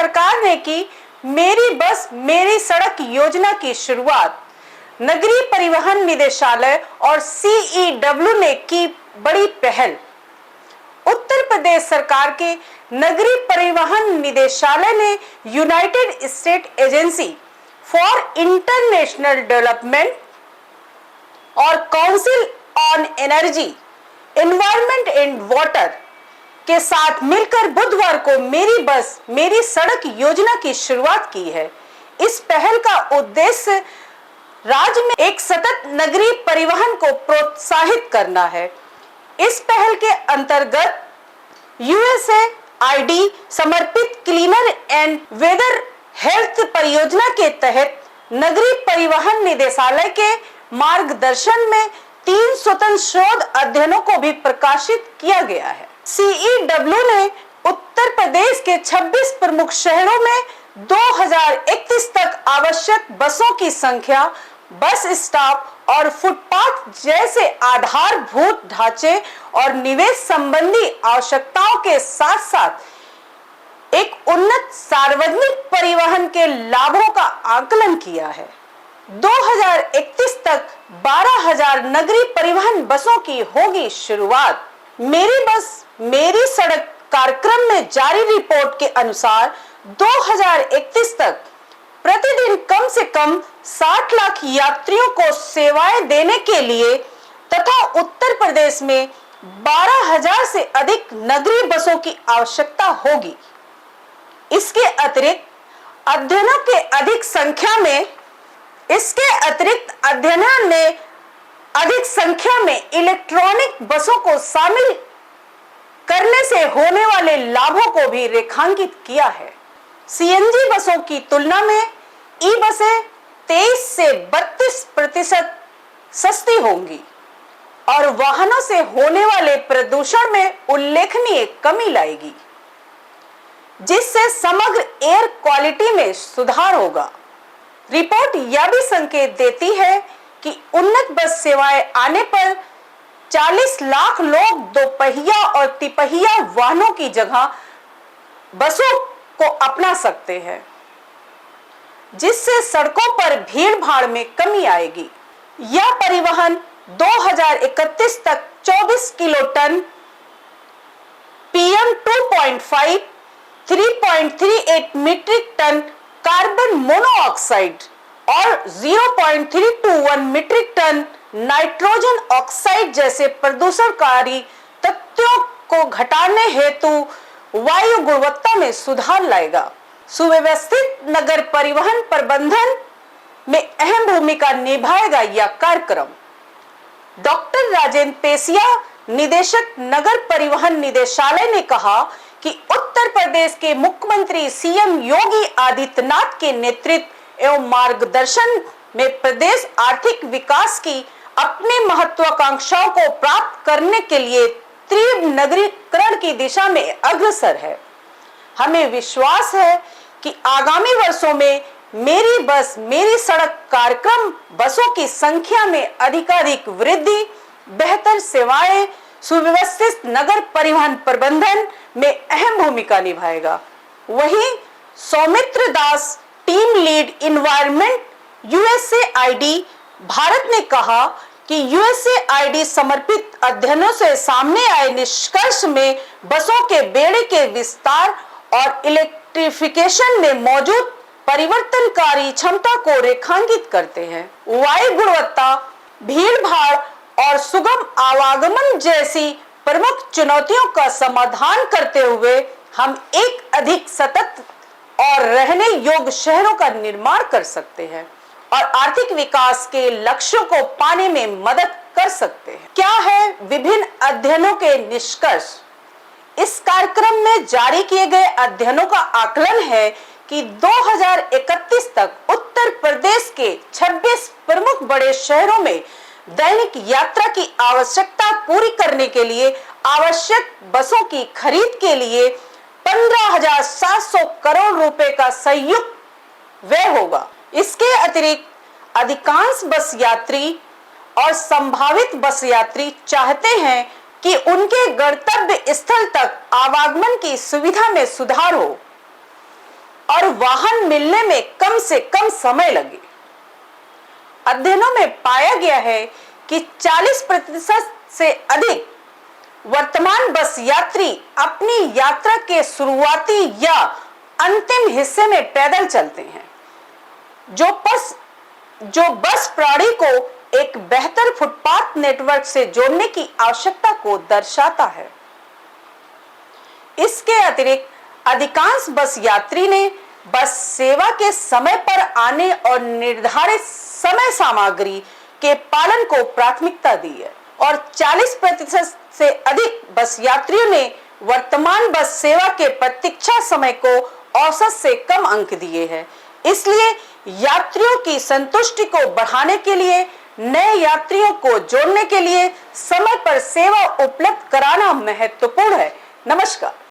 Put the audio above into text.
सरकार ने की मेरी बस मेरी सड़क योजना की शुरुआत। नगरीय परिवहन निदेशालय और CEW ने की बड़ी पहल। उत्तर प्रदेश सरकार के नगरीय परिवहन निदेशालय ने United State agency for international development और council on energy, environment and water के साथ मिलकर बुधवार को मेरी बस मेरी सड़क योजना की शुरुआत की है। इस पहल का उद्देश्य राज्य में एक सतत नगरीय परिवहन को प्रोत्साहित करना है। इस पहल के अंतर्गत USAID समर्पित क्लीनर एंड वेदर हेल्थ परियोजना के तहत नगरीय परिवहन निदेशालय के मार्गदर्शन में 3 स्वतंत्र शोध अध्ययनों को भी प्रकाशित किया गया है। CEW ने उत्तर प्रदेश के 26 प्रमुख शहरों में 2031 तक आवश्यक बसों की संख्या, बस स्टॉप और फुटपाथ जैसे आधारभूत ढांचे और निवेश संबंधी आवश्यकताओं के साथ साथ एक उन्नत सार्वजनिक परिवहन के लाभों का आकलन किया है। 2031 तक 12,000 नगरीय परिवहन बसों की होगी शुरुआत। मेरी बस मेरी सड़क कार्यक्रम में जारी रिपोर्ट के अनुसार 2031 तक प्रतिदिन कम से कम 60 लाख यात्रियों को सेवाएं देने के लिए तथा उत्तर प्रदेश में 12,000 से अधिक नगरीय बसों की आवश्यकता होगी। इसके अतिरिक्त अध्ययन ने अधिक संख्या में इलेक्ट्रॉनिक बसों को शामिल करने से होने वाले लाभों को भी रेखांकित किया है। CNG बसों की तुलना में ई बसें 23 से 32% सस्ती होंगी और वाहनों से होने वाले प्रदूषण में उल्लेखनीय कमी लाएगी, जिससे समग्र एयर क्वालिटी में सुधार होगा। रिपोर्ट यह भी संकेत देती है कि उन्नत बस सेवाएं आने पर 40 लाख लोग दोपहिया और तिपहिया वाहनों की जगह बसों को अपना सकते हैं, जिससे सड़कों पर भीड़ भाड़ में कमी आएगी। यह परिवहन 2031 तक 24 kiloton PM2.5, 3.38 metric ton carbon monoxide और 0.321 मीट्रिक टन नाइट्रोजन ऑक्साइड जैसे प्रदूषणकारी तत्वों को घटाने हेतु वायु गुणवत्ता में सुधार लाएगा। सुव्यवस्थित नगर परिवहन प्रबंधन में अहम भूमिका निभाएगा यह कार्यक्रम। डॉक्टर राजेंद्र पेसिया, निदेशक नगर परिवहन निदेशालय ने कहा कि उत्तर प्रदेश के मुख्यमंत्री CM योगी आदित्यनाथ के नेतृत्व एवं मार्गदर्शन में प्रदेश आर्थिक विकास की अपनी महत्वाकांक्षाओं को प्राप्त करने के लिए तीव्र नगरीकरण की दिशा में अग्रसर है। हमें विश्वास है कि आगामी वर्षों में मेरी बस मेरी सड़क कार्यक्रम बसों की संख्या में अधिकाधिक वृद्धि, बेहतर सेवाएं, सुव्यवस्थित नगर परिवहन प्रबंधन में अहम भूमिका निभाएगा। वहीं Soumitra Das, team lead environment USAID Bharat ने कहा कि USAID समर्पित अध्ययनों से सामने आए निष्कर्ष में बसों के बेड़े के विस्तार और इलेक्ट्रिफिकेशन में मौजूद परिवर्तनकारी क्षमता को रेखांकित करते हैं। वायु गुणवत्ता, भीड़ भाड़ और सुगम आवागमन जैसी प्रमुख चुनौतियों का समाधान करते हुए हम एक अधिक सतत और रहने योग्य शहरों का निर्माण कर सकते हैं और आर्थिक विकास के लक्ष्यों को पाने में मदद कर सकते हैं। क्या है विभिन्न अध्ययनों के निष्कर्ष? इस कार्यक्रम में जारी किए गए अध्ययनों का आकलन है कि 2031 तक उत्तर प्रदेश के 26 प्रमुख बड़े शहरों में दैनिक यात्रा की आवश्यकता पूरी करने के लिए आवश्यक बसों की खरीद के लिए 15,700 करोड़ रुपए का संयुक्त व्यय होगा। इसके अतिरिक्त अधिकांश बस यात्री और संभावित बस यात्री चाहते हैं कि उनके गंतव्य स्थल तक आवागमन की सुविधा में सुधार हो। और वाहन मिलने में कम से कम समय लगे। अध्ययनों में पाया गया है कि 40% से अधिक वर्तमान बस यात्री अपनी यात्रा के शुरुआती या अंतिम हिस्से में पैदल चलते हैं, जो बस प्रणाली को एक बेहतर फुटपाथ नेटवर्क से जोड़ने की आवश्यकता को दर्शाता है। इसके अतिरिक्त अधिकांश बस यात्री ने बस सेवा के समय पर आने और निर्धारित समय सामग्री के पालन को प्राथमिकता दी है और 40% से अधिक बस यात्रियों ने वर्तमान बस सेवा के प्रतीक्षा समय को औसत से कम अंक दिए हैं। इसलिए यात्रियों की संतुष्टि को बढ़ाने के लिए, नए यात्रियों को जोड़ने के लिए समय पर सेवा उपलब्ध कराना महत्वपूर्ण है। नमस्कार।